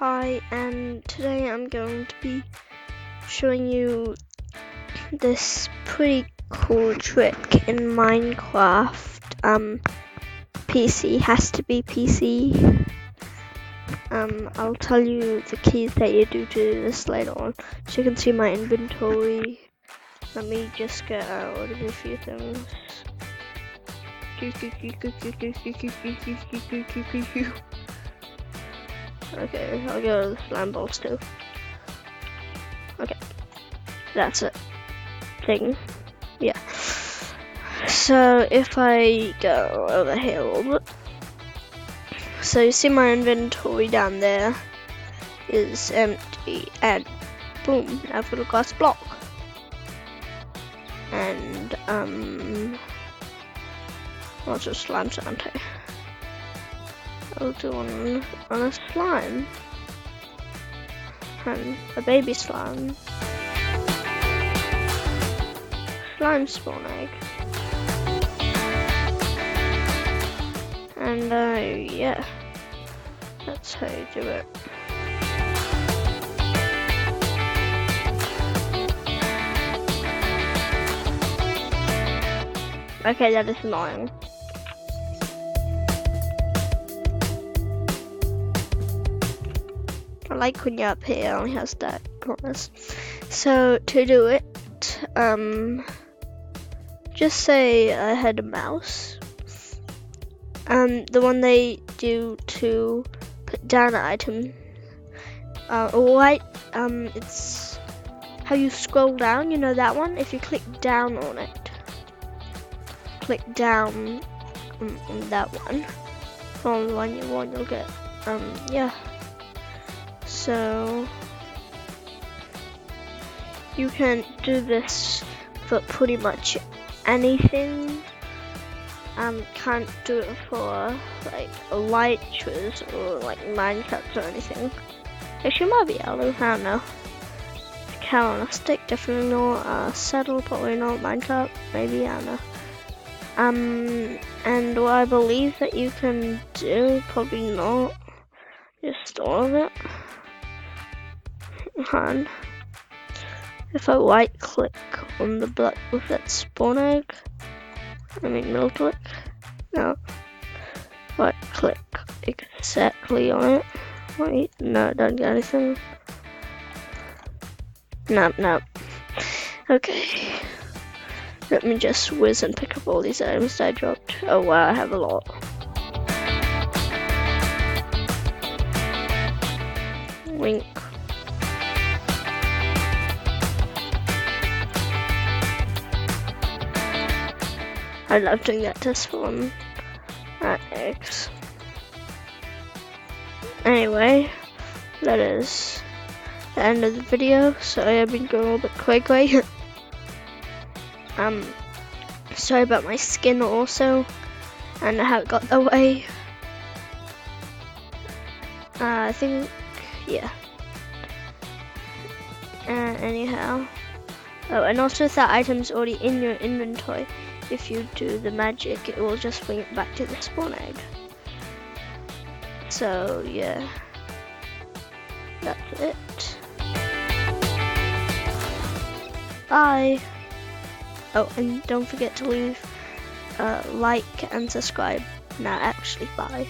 Hi, and today I'm going to be showing you this pretty cool trick in Minecraft. PC has to be PC. I'll tell you the keys that you do to this later on, so you can see my inventory. Let me just get out of a few things. Okay, I'll go to the slime balls too. Okay, that's it. Thing. Yeah. So if I go over here a little bit, so you see my inventory down there is empty, and boom, I've got a glass block. And lots of slimes, aren't I? I'll do one on a slime and a baby slime. Slime spawn egg. And yeah, that's how you do it. Okay, that is annoying. I like when you're up here, it only has that corners. So to do it, just say I had a mouse. The one they do to put down an item. Right, it's how you scroll down, you know that one? If you click down on it, click down on that one, on the one you want, you'll get, yeah. So you can do this for pretty much anything. Can't do it for like elytras or like Minecraft or anything. Actually, might be able to, I don't know. Cow on a stick, definitely not. Saddle, probably not. Minecraft, maybe, I don't know. And what I believe that you can do, probably not. Just all of it. And if I right click on the block with that spawn egg, middle click, no, right click exactly on it. Wait, no, don't get anything. No. Okay. Let me just whiz and pick up all these items that I dropped. Oh wow, I have a lot. Wink. I love doing that to spawn eggs. Anyway, that is the end of the video. Sorry I've been going a little bit cray-cray. Sorry about my skin also, and how it got that way. I think, yeah. Anyhow. Oh, and also if that item's already in your inventory, if you do the magic, it will just bring it back to the spawn egg. So yeah, that's it. Bye. Oh, and don't forget to leave a like and subscribe. No, actually, bye.